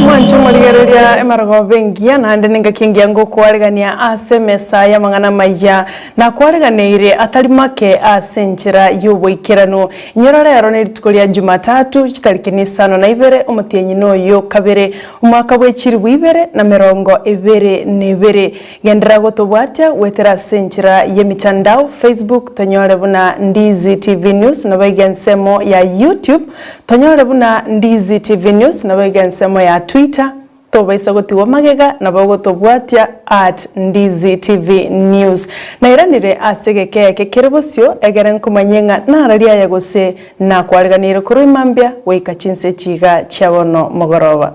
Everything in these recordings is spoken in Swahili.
Mwanchumaligereria emarago bengia na ndenenga kingia ngo kwaregania asemesa ya mangana maya na kwareganire atari make asenchera y'ubwikirano nyororero neritukoria Jumatatu kitariki nisano na ibere omutienyi noyo kabere umwaka bw'ekiri bwibere na 2022 gendera gotobwatya wetera senchera yemitandao Facebook tonyore buna Ndizi TV News na bagensemo ya YouTube tonyore buna Ndizi TV News na bagensemo ya Twitter tobaisa gotiwa magega na bagotobwatya @Ndizi TV News na iranire asegeke kekerebosyo egeren kumanyenga na araria yagose na kwareganire kuri mambya weika chinse chiga chabono mogoroba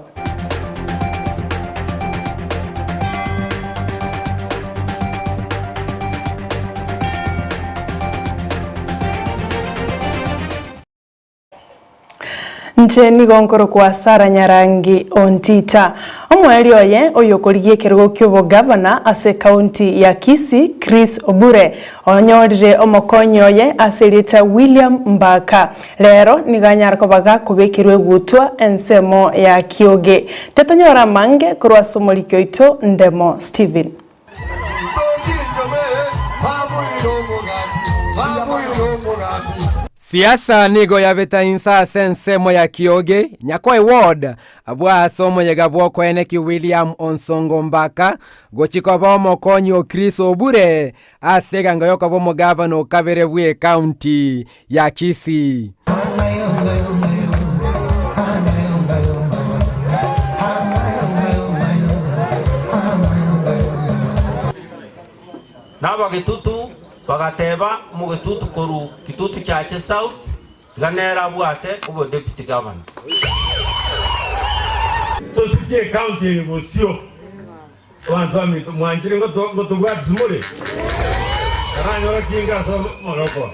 Ncheni gonkoro kwa Sara Nyarangi Ontita. Omweli oye oyokorigie kerugo ky'obo governor ase county ya Kisii Chris Obure. Onyorire omokonyo oye aserita William Mbaka. Lero niganyara kobaga kubekirwe gutwa ensemo ya Kioge. Tetonyora mange kurwa somolikyo ito Ndemo Steven. Siasa nigo yabeta insa sensemo ya Kioge nyakoi ward abwa asomo yegabwo kweneki William Onsongo Mbaka gochikoba omokonyo Chris Obure asega ngayoka bomo governor kabere bwe county ya Kisii. Naba gitutu bagateba mu gitutu koru gitutu cyache South ganera bwate ubo deputy governor tosike county gosio wanzami mwanjire ngo tugwatsi mure ranyo kinga so moroko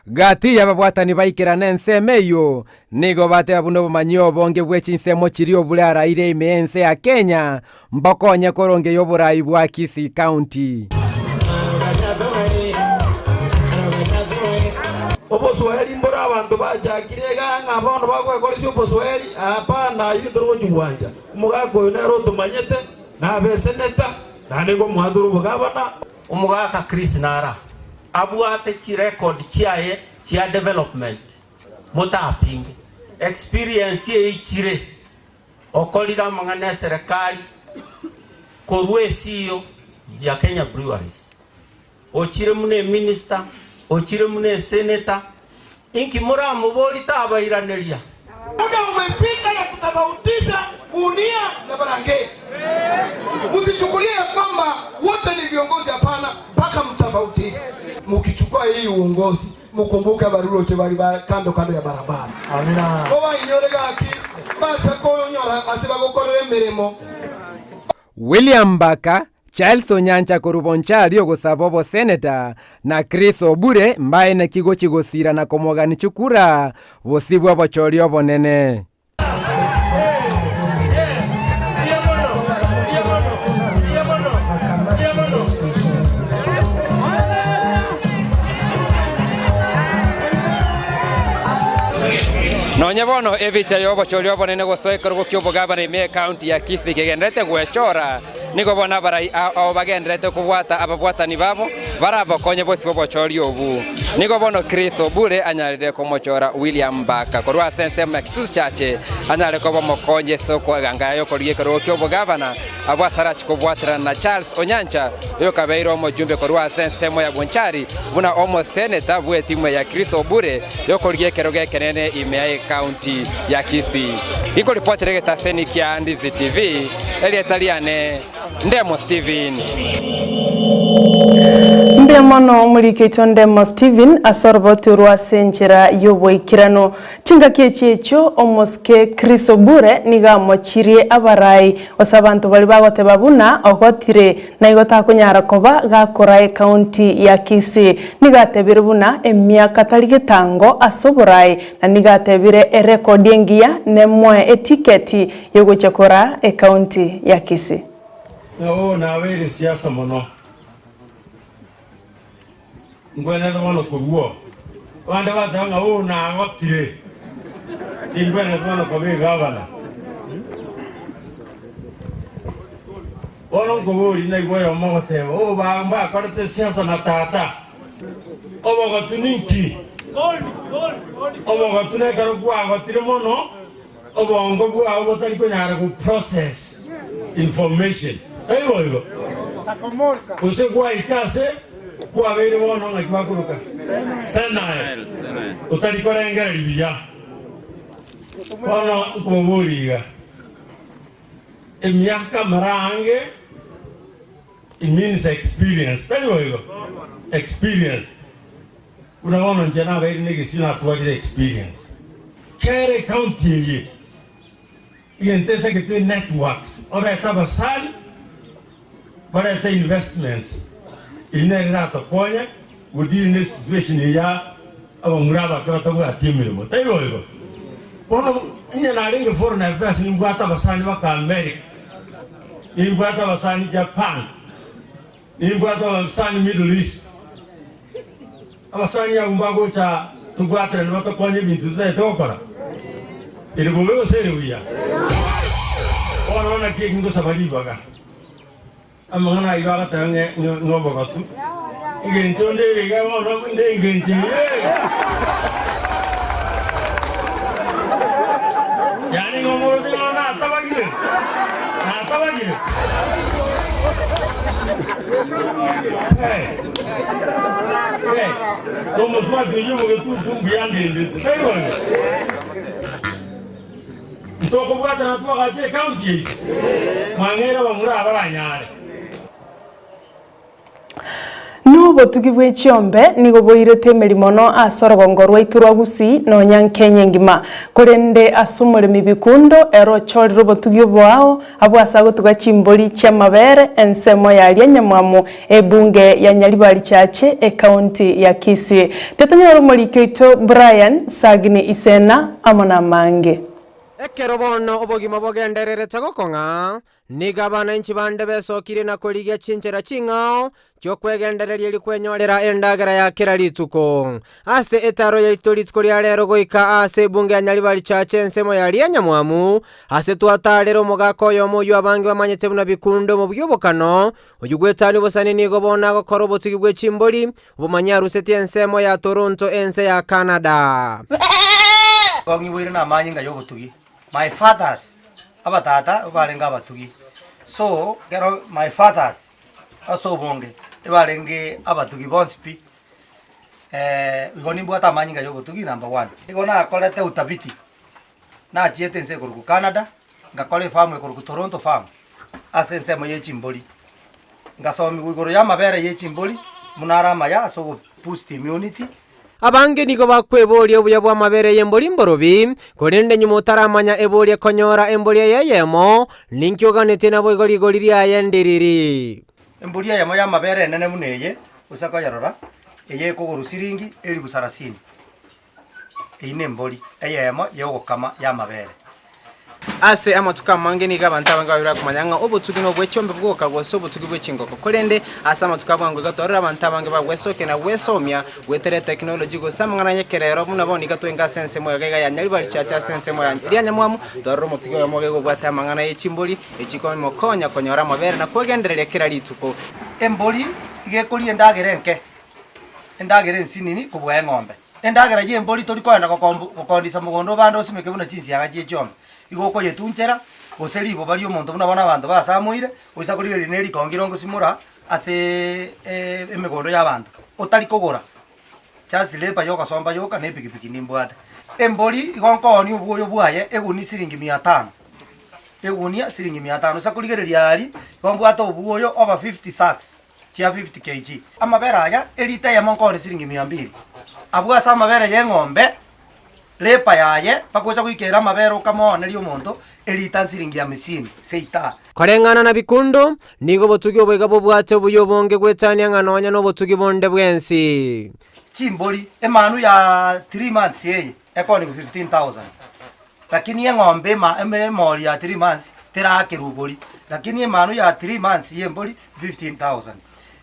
Gati yababwatani baikirana ensemeyo nigo bate abuno bumanyo bonge bwechinsemo kiri obulara ire imense ya Kenya mbokonye koronge yoburai bwa Kisii county. Oboswahili mbora abantu bajakirega ngabantu bakwekolesha oboswahili apana yindoro juwanja umugako nero tumanyete na beseneta nanigo muhaduru bugabana umugaka Chris Nara abwate ki record chiaye chia development mutapinge experience ye ichire okolira mangane serikali korwesiyo ya Kenya Breweries ochire mune minister ochire mune senator inki mura muboli tabairanelya muda umefika ya kutofautisha gunia na barangeti. Msichukulie kwamba wote ni viongozi, hapana, mpaka mtofautishe. Mkichukua hii uongozi mkumbuke baruro chebali kando ya barabara. Amina. Oba inyorega aki basa ko nyora asiba gokorere mirimo. William Mbaka Charles Onyancha korubonchari ogosabobo senator na Chris Obure mbaye na kigo chigosira na komogani chukura bosibwa bochorio bonene. Nonye bono evita yobo chorio bonene gosoekero gokyobo gabare me county ya Kisii kegendete gwechora nigo bona barai ao bagendete kubwata ababwatani babo barabo konye bosi bobo chorio obu nigo bono Chris Obure anyarire komochora William Mbaka korwa sense ma kitu chache anyare koba mokonye soko ganga yo koriye korokyo bogavana abwa sarach kobwatra na Charles Onyancha yo kabeiro mojumbe korwa sensemo ya Bonchari buna omo senator bwe timu ya Chris Obure yo koriye keroge kenene Amayia County ya Kisii. Iko report regeta seni kia Ndizi TV Elietaliane Ndemo Steven. Ndemano mulikeito Ndemo Steven asorboturwa senjera yoboikirano tinga kyecho omoske Chris Obure niga mochirie abarai osabantu bali bagote babuna ogotire na igota kunyara koba gakorae county ya Kisii niga tebirubuna emyaka taligetango asoborai na niga tebire erekodi engia nemwe etiketi yogochakora county ya Kisii. Na wele siasa mono ngwena dhamano kuruo wanda watanga na ngotire ingwena dhamano kwa gavana ono ngori na igwe mogote bamba kwate siasa na tata oboga tuninki oboga tuneka kwa ngotire mono obongo bwa obotari ko nyara ku process information ayo use kwa ikase kwa bere bono na kwa kuruka sana utarikora engera libya kono kuburiga emyaka marange it means experience ayo experience unaona njana bere nige sina tuwali experience kere county yentete ke networks ora tabasali para ter investments inera to konya within this situation ya abanguraba kwa tabu atimiro tayo pono inyana ringe foreign affairs ni ngwata basani baka America ni ngwata basani Japan ni ngwata basani Middle East abasani ya umbago cha tugwatra ni baka konya bintu za tokora ile gobe sere wiya ona kingo sabali baga amangana ibaga tange ngobo gatu ngento ndere ga ono ngenti yani ngomo na tabagile como smart yo mo tu biande tayo toko bwata na tuwa gaje county mangera bamura abaranyare Nubo tugibwe chiombe nigo boirete melimono asorogongorwa iturwa gusi no nyankenye ngima kurende asumure mibikundo ero chori robo tugibwao abwasago tugachimboli cha mabere ensemo ya Nyamwamu ebunge ya Nyalibali chache county ya Kisii tetanya rumoli keito Brian Sagni Isena amona mange Ekero bono obogima bogendererete gokonga ni gabana inchi bande besokire na koligia chinchera chingao chokwegendereria iri kwenyorera endagera ya kira rituko ase etaro ya itorituko ria rero goika ase bunge ya Nyalibali chache ensemo ya Nyamwamu ase twatarero mogako yo moyo abangi bamanyete buna bikundo mu byobokano oyugwetani bosani ni gobona gokoro botigibwe chimboli ubumanyaruseti ensemo ya Toronto ense ya Canada Kongi wire na manyinga yobutugi my fathers abatata barenga abatugi so gero my fathers also bonge barenge abatugi bonspi igoni bwata manyinga yobutugi number 1 igona akolete utabiti na chiete nse kuruku Canada ngakole farm kuruku Toronto farm asense mo yechimboli ngasomi gugoro ya mabere yechimboli munara maya so boost immunity abange nigo bakwebolie obuya bwa mabere yemboli mborobi korende nyuma utaramanya ebolie konyora embolie yeyemo linki oganete nabo igorigori ria yendiriri embolie yemo ya mabere nene muneye usako yarora eye koguru siringi eri busarasini ine mboli eyemo yogokama ya mabere ase amatuka mange niga abantu abanga kumanyanga obutugi no bwechombe bwoka gwoso obutugi bwechingoko korende asa amatuka bwangu gatorera abantu abange bagwesoke na gwesomya wetere technology go samangana yekerero muna boni gatwenga sense moyo gega ya Nyalibali chacha sense moyo ya Nyamwamu dororo mutugi wa mogego gwata mangana yechimboli echiko mokonya konyora mabere na kwegendereria kira rituko emboli igekuri endagere nke endagere nsinini kubwa ng'ombe endagera ye emboli tori kwenda gukondisa mugondo bando osimeke buna chinsi agachi chombe igoko yetunchera oselibo bali omonto buna bana abantu basamuire oisa kuri rineri kongirongo simura ase emigondo y'abantu otari kogora chasi lepa yoka somba yoka ne pikipiki nimbwate emboli igonkoni obuoyo bwaye eguni siringi 500 egunia siringi 500 sakurigereria ali gombwate obuoyo over 50 sacks chia 50 kg amabera aya elita ya monkoni siringi 200 abwa sa amabera ye ng'ombe lepa yaye pakocha kuikera amabera ukamoneria omonto elita siringi 50 seita koreng'ana na bikundo nigo botugi obwega bobwate obuyo bonge gwetania ng'anonya n'obotugi bonde bwensi chimboli emanu ya 3 months yeye ekoni 15,000 lakini ye ng'ombe emori ya 3 months terakirugori lakini emanu ya 3 months ye mboli 15,000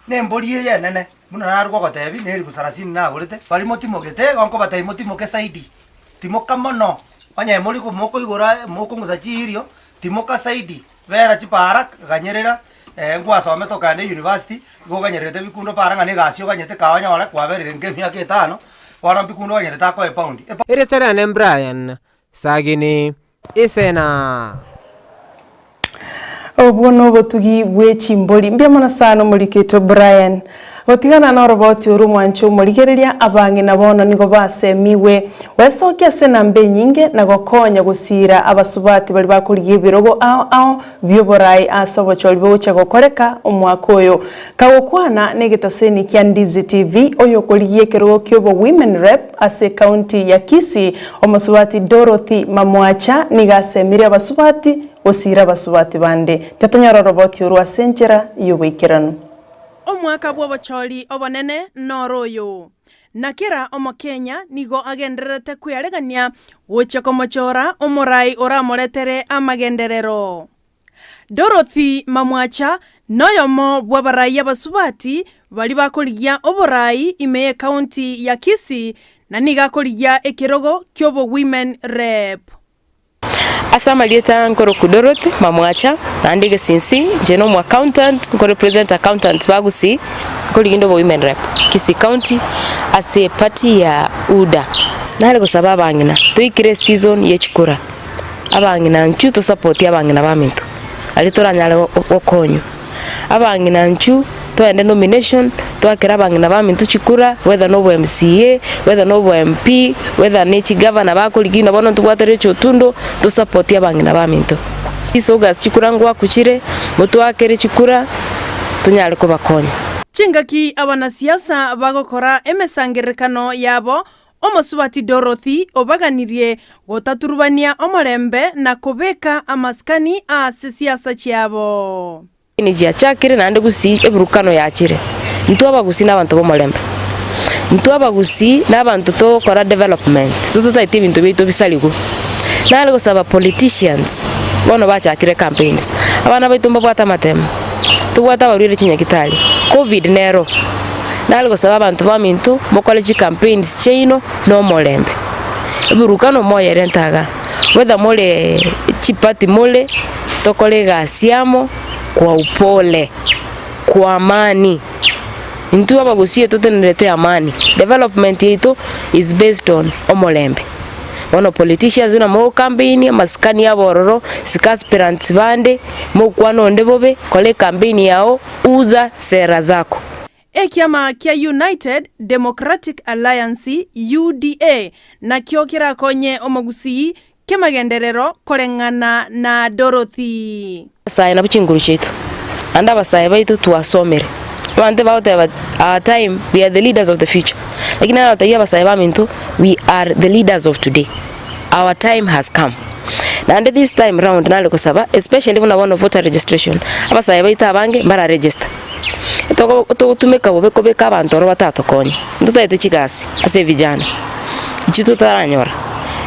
ne mboli ye nene muna narwo gotebi ne ribu 30 na gorete bali motimogete gonko batai motimoke saidi timoka mono onye muri ku moko igora moko ngusachirio timoka saidi vera chipara ganyerera ngwasome tokane university goganyerete bikundo para ngane gasio ganyete kawanya wala kwaberere ngemia ke 5 wana bikundo ganyerete ako e pound ereterane Brian sagini isena obuno botugi bwechimboli mbia mana sana mulikito Brian gotigana na roboti uru mwancho muligereria abangi na bono nigo basemiwe wesokia sena mbe nyinge na gokonya gusira abasubati bali bakuriye birogo ao byoborai asobocholi bocha gokoreka omwaka oyo kagokwana negetaseni kya Ndizi TV oyo koliye kerogo kyobo women rep ase county ya Kisii omusubati Dorothy Mamwacha nigasemire abasubati osira abasubati bande tatonyora roboti uru asenjera yobwikirano omwaka bw'abacholi obonene noroyo nakira omokenya nigo agenderete kwiaregania gocha komochora omorai oramoretere amagenderero Dorothy Mamwacha noyomo bw'abarai abasubati bali bakorigia oborai imeye county ya Kisii na nigakorigia ekirogo kyobo women rep Asama lieta nkoro Dorothy Mamwacha andike sinsi jeno mu accountant nkoro represent accountant bagusi nkori indo women rep Kisii County ase party ya UDA nale gusaba abangina tuikire season yechikura abangina nchu to support abangina baminto alitoranyale okonyo abangina nchu toende nomination twakira abangina baminto chikura whether no MCA whether no MP whether nechi governor bakoligina bono tubwatere chotundo to support abangina baminto isoga chikura ngwa kuchire mutu akere chikura tunyale ko bakonya chingaki abanasiasa bagokora emesangerekano yabo omusubati Dorothy obaganirie gotaturubania omorembe na kubeka amaskani a siasa chiabo ni jia chakire nande gusi eburukano yachire ntu abagusi n'abantu bomolembe ntu abagusi n'abantu to kora development tututaite bintu bito bisaligo nale gusaba politicians bono bachakire campaigns abana baitumba bwata matema tubwata barwire chinyakitali covid nero nale gusaba abantu bamintu mokole chi campaigns cheino no molembe eburukano moya rentaga whether mole chipati mole tokole gasiamo kwa upole kwa amani ntu abagusie tutenelete amani development yetu is based on omolembe Ono politicians una mo campaign maskani ya bororo sikaspirants bande mo kwano ndebobe kole campaign yao uza sera zako. Ekiama kia United Democratic Alliance UDA na kiokira konye omogusi kemagenderero kolengana na Dorothy. Sai na buchinguru chetu. Anda basai baitu tuwasomere. Wante baute our time we are the leaders of the future. Lakini na watagia basai bamintu we are the leaders of today. Our time has come. And this time round nale kusaba especially when I want voter registration. Abasai baita abange mara register. Toko tumeka bobeko beka abantu batatu konye. Nduta ite chigasi ase vijana. Chitu taranyora.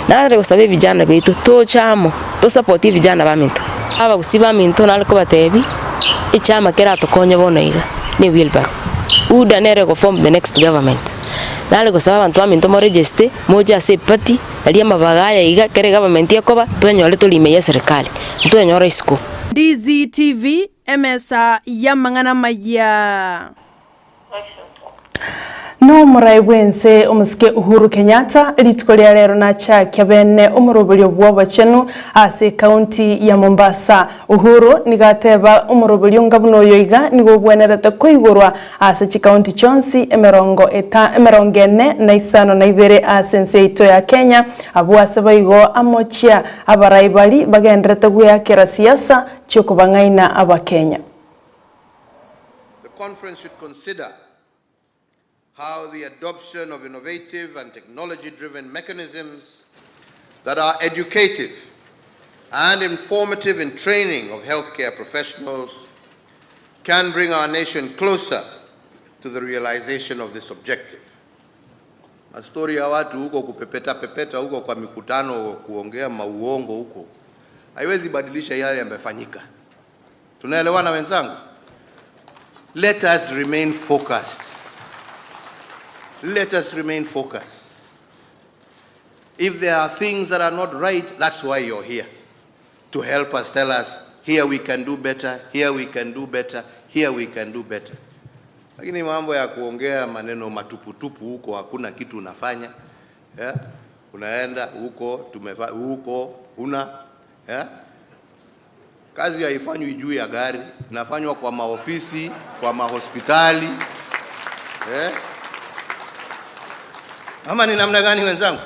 Nale kusabe vijana beitu to chamo to support vijana bamintu. Aba kusiba mintu nale ko batebi ichama kera to konye bono iga ni Wilbur. Uda nere go form the next government. Nale kusaba abantu bamintu mo register moja ase party ali mabagaya iga kere government yakoba twenyole tulime ya serikali. Twenyora isiko. Ndizi TV MSA ya mangana maya. no murai bwense omusike Uhuru Kenyatta rituko lya lero na chakya bene omurobelyo bw'abachenu ase county ya Mombasa. Uhuru nigateba omurobelyo ngabuno yoiga nigo bwenerete koigurwa ase county chonsi emerongo 42 ase nseito ya Kenya abwase baigo amochia abarai bali bagenderete guyakira siasa chyokubangaina abakenya. The conference should consider how the adoption of innovative and technology-driven mechanisms that are educative and informative in training of healthcare professionals can bring our nation closer to the realization of this objective. Mastori ya watu huko kupepeta huko kwa mikutano kuongea mauongo huko haiwezi badilisha yale yamefanyika. Tunaelewana wenzangu? Let us remain focused. Let us remain focused. If there are things that are not right, that's why you're here. To help us, tell us, here we can do better, here we can do better, here we can do better. Lakini mambo ya kuongea maneno matuputupu huko hakuna kitu unafanya. Yeah? Unaenda huko, huko, yeah? Kazi haifanywi juu ya gari, inafanywa kwa maofisi, kwa mahospitali. Yeah? Ama ni namna gani wenzangu?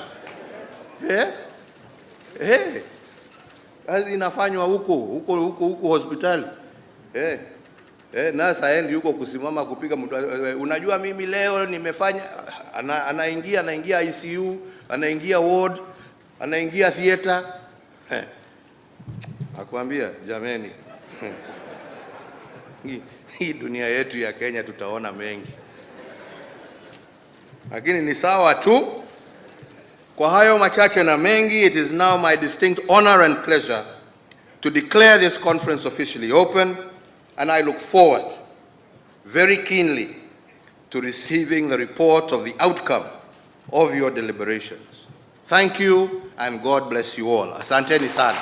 Kazi inafanywa huko hospitali. Nasa endi huko kusimama kupiga mtu. Unajua mimi leo nimefanya, anaingia ICU, anaingia ward, anaingia theater. Nakwambia jameni. Hii dunia yetu ya Kenya tutaona mengi. Lakini ni sawa tu. Kwa hayo machache na mengi, it is now my distinct honor and pleasure to declare this conference officially open, and I look forward very keenly to receiving the report of the outcome of your deliberations. Thank you and God bless you all. Asanteni sana.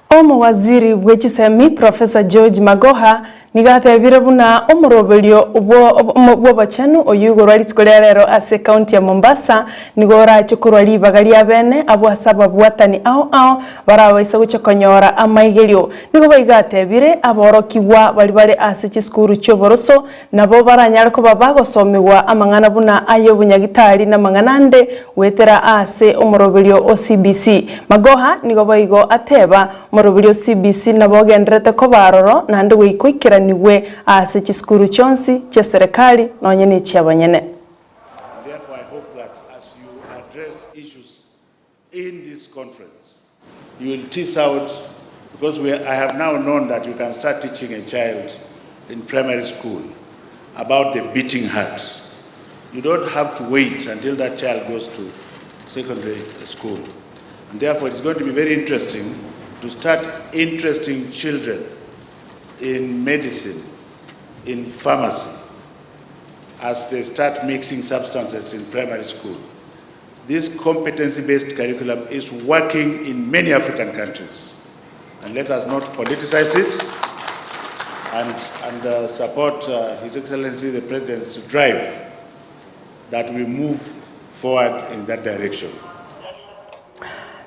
Omo waziri bw'ekisemi Professor George Magoha nigatebire buna omurobelyo obwo bachenu oyugorwa rituko lero ase county ya Mombasa nigora chukurwa libaga lya bene abwasaba bwatani ao barabaisa guchokonyora amaigelyo nigo baigatebire aborokiwa bali ase chiskuru cyoboroso nabo baranyara ko babagosomiwa amangana buna ayo bunyagitari na manganande wetera ase omurobelyo OCBC. Magoha nigo baigo ateba omurobelyo CBC nabo gendrete ko baroro nande gwikoikira niwe ase chiskuru chonsi cha serikali nonye ni cyabanyene. Therefore I hope that as you address issues in this conference you will tease out, because I have now known that you can start teaching a child in primary school about the beating heart. You don't have to wait until that child goes to secondary school. And therefore it's going to be very interesting to start interesting children in medicine, in pharmacy, as they start mixing substances in primary school. This competency-based curriculum is working in many African countries. And let us not politicize it and support His Excellency the President's drive that we move forward in that direction.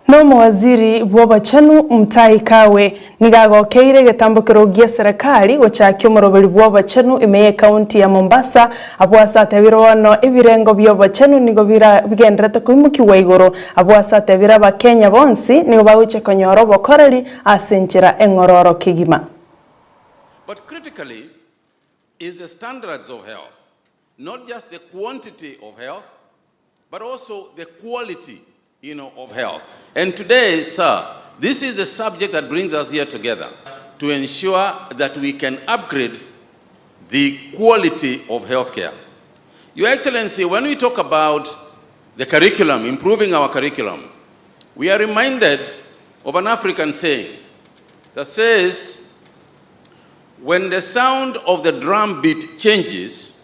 No waziri bw'abachenu Mutahi Kagwe nigagokeire getambukiro gia serikali gochakyo morobeli bw'abachenu imeye county ya Mombasa abwasatebira wano ibirengo by'abachenu nigo bigenderete kuimukiwa igoro abwasatebira abakenya bonsi nigo bawiche konyoro bokoreri asenchira engororo kigima. But critically is the standards of health, not just the quantity of health, but also the quality of health. And today, sir, this is the subject that brings us here together to ensure that we can upgrade the quality of healthcare. Your Excellency, when we talk about the curriculum, improving our curriculum, we are reminded of an African saying that says, when the sound of the drum beat changes,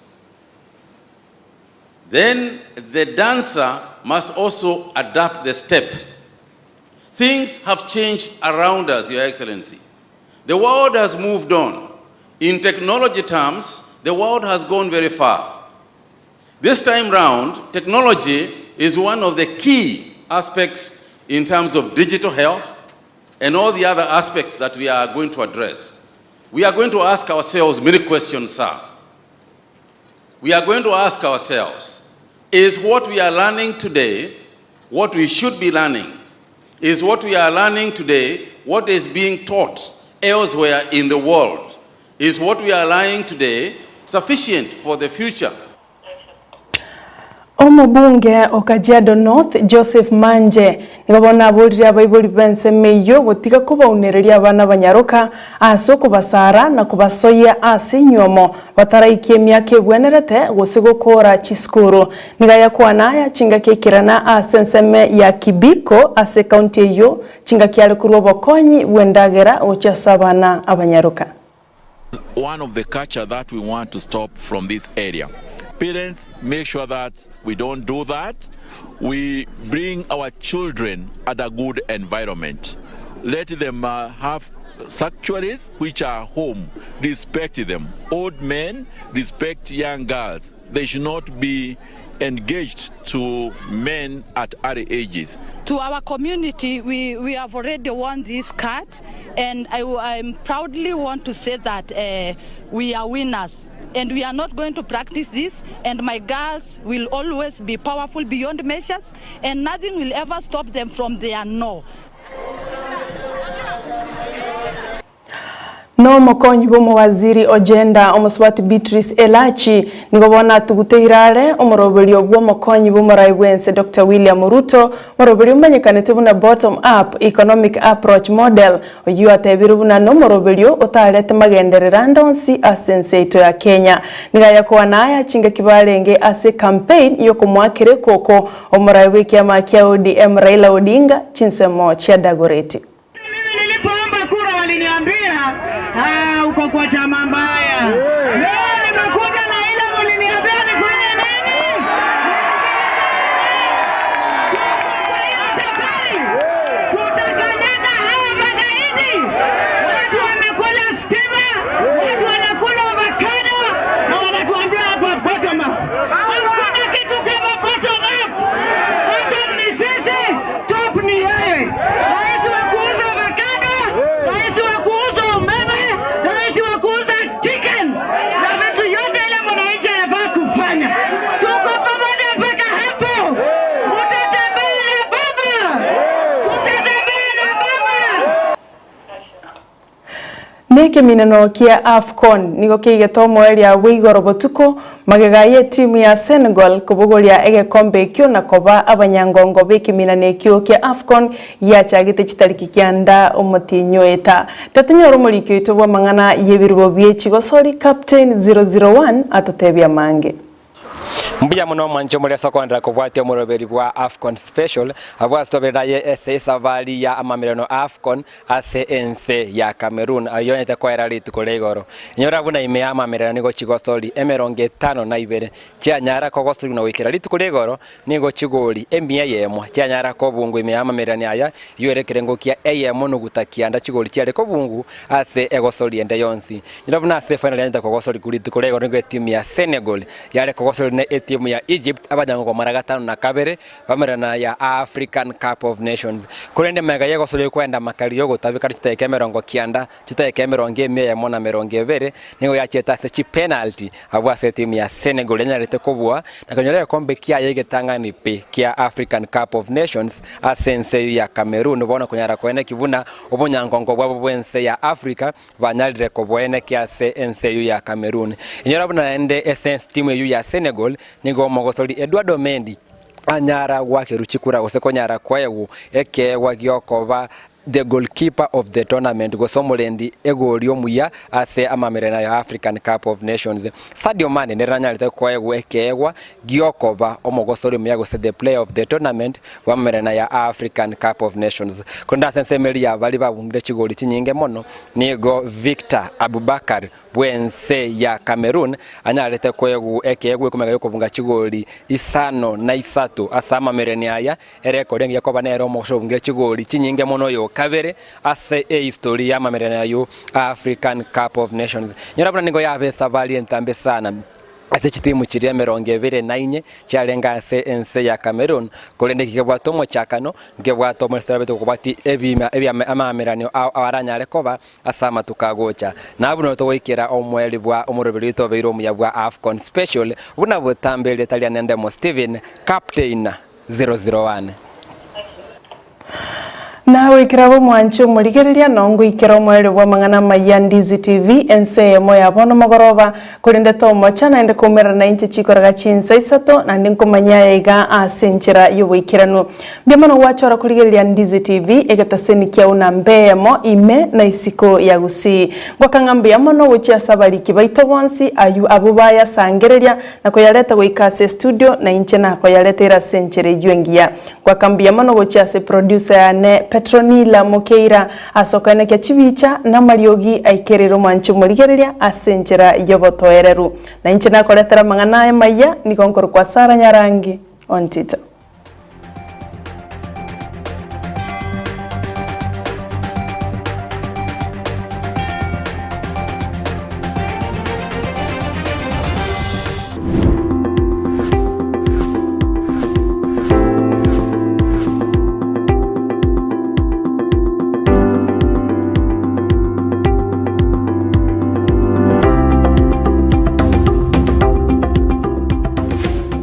then the dancer must also adapt the step. Things have changed around us, Your Excellency. The world has moved on. In technology terms, the world has gone very far. This time round, technology is one of the key aspects in terms of digital health and all the other aspects that we are going to address. We are going to ask ourselves many questions, sir. We are going to ask ourselves, is what we are learning today what we should be learning? Is what we are learning today what is being taught elsewhere in the world? Is what we are learning today sufficient for the future? Omubunge Okajiado North Joseph Manje nigabona abulira abaibuli bense meyo gutiga kubaunereria abana banyaruka aso kubasara na kubasoya asinyomo bataraikie myaka ebwenerete gusigukora chiskuru nigaya kwanaya chinga kekirana asenseme ya Kibiko ase county eyo chinga kiale kurwo bokonyi bwendagera ochasabana abanyaruka. One of the culture that we want to stop from this area. Parents, make sure that we don't do that. We bring our children at a good environment. Let them have sanctuaries which are home. Respect them. Old men respect young girls. They should not be engaged to men at early ages. To our community, we have already won this card, and I proudly want to say that we are winners. And we are not going to practice this, and my girls will always be powerful beyond measures, and nothing will ever stop them from their no. No mokonyi bomo waziri ogenda omuswati Beatrice Elachi nigobona tuguteirare omorobeli obwo mokonyi bomo raibwense Dr. William Ruto morobeli umenyekanete buna bottom up economic approach model oyu atebiru buna no morobeli otarete magenderera ndonsi asenseito ya Kenya nigaya kwanaya chinga kibalenge ase campaign yo kumwakire koko omoraiwe kiama kia ODM Raila Odinga chinsemo cha Dagoreti. Uko kwa chama mbaya. Leo nimekuja na ile mliniambia nifanye nini? Kwa hiyo safari tutakanyaga hawa magaidi. Watu wamekula stima, watu wanakula avocado na wanatuambia hapa bottom up. Hakuna kitu kama bottom up. Bottom ni sisi, top ni yeye. Rais wa kuuza avocado, rais wa kuuza umeme, rais wa kuuza chicken na vitu yote ile mwananchi anafaa kufanya. Tuko pamoja mpaka hapo. Tutatembea na baba. Tutatembea na baba. Neke minano kia AFCON nigo kigetomo eria wigoro botuko magegaye timu ya Senegal kubugolia egekombe kyo na koba abanyangongo biki minane kyo kia AFCON ya chagite chitariki kianda omutinyo eta tatinyo muri kyo itobwa mangana yebirubo biechigosori captain 001 atatebya mange. Mbuya muno mwanjo muri sekondara kubwatya muroberi bwa AFCON special abwastobera ye savari ya amamirano AFCON ense ya Cameroon ayonete kwera ritu kolegoro nyora buna ime ya amamirano nigo chigosori emeronge 5 na 2 cha nyara kogosori na wikira ritu kolegoro nigo chigori Amayia Ensa cha nyara kobungu ime ya amamirano aya yorekerengo kia Eyemo no gutakianda chigori tiare kobungu egosori ende yonsi nyora buna final yanda kogosori kuritu kolegoro nigo timu ya Senegal yare kogosori ne timu ya Egypt abajango maragatano na kabere bamerana ya African Cup of Nations kurende mega yego sole kwenda makariyo gutabika kiteke merongo kianda kiteke merongo Eyemo na merongo bere nigo yacheta se chi penalty abwase timu ya Senegal nyarete kobwa nakanyore kombe kia yegetanga ni pe kia African Cup of Nations asense ya Cameroon bona kunyara kwene kivuna obonyangongo bwabo bwense ya Africa banyalire kobwene kia ense ya Cameroon nyora buna ende essence timu ya Senegal nigo mogosori Eduardo Mendy anyara wake ruchikura osekonyara kwaewu eke wagiokoba the goalkeeper of the tournament gosomolendi egolio muya ase amamerena ya African Cup of Nations Sadio Mane neranyalite kwaewu ekewa giokoba omogosori muya gose the player of the tournament wamerena ya African Cup of Nations konda sensemeli ya bali babungire chigoli chinyinge mono nigo Victor Abubakar bwense ya Cameroon anyalite kwaewu ekewa kumega yokobunga chigoli 5 na 3 asama merenia aya erekorengi yakoba nero mogosobungire chigoli chinyinge mono yo kabere ase history ya mamerena yo African Cup of Nations nyora bana ningo yabe savali entambe sana ase chitimu chiria 24 charenga ase ense ya Cameroon kurende kibwato mochakano ngebwato moserabe tukubati ebima amameranio awaranyare koba asama tukagocha nabuno tugwikira omweli bwa omurubiri tobeiro muyabwa AFCON special buna butambele Italian Ndemo Steven Captain 001 nawe ikirabo mwancho murigereria nongo ikiro mwere bwa mangana maya Ndizi TV Ensa Eyemo yabono magoroba kurinde tomo chana ende kumera na inchi chikoraga chinsa isato na ndinkomanya iga asenchera yobwikirano byamano wachora kurigereria Ndizi TV egataseni kya una mbeyemo ime na isiko ya gusi gwakangambe yamono wuchya sabari kibaito bonsi ayu abubaya sangereria na koyaleta goikase studio na inche na koyaleta ira senchere yuengia gwakambe yamono wuchya se producer ane Petronila Mokeira asokane kya chibicha na mariogi aikerero mwancho murigereria asenchera yobotoereru na inche na koletera mangana maya nikonkor kwa Sara Nyarangi on Twitter.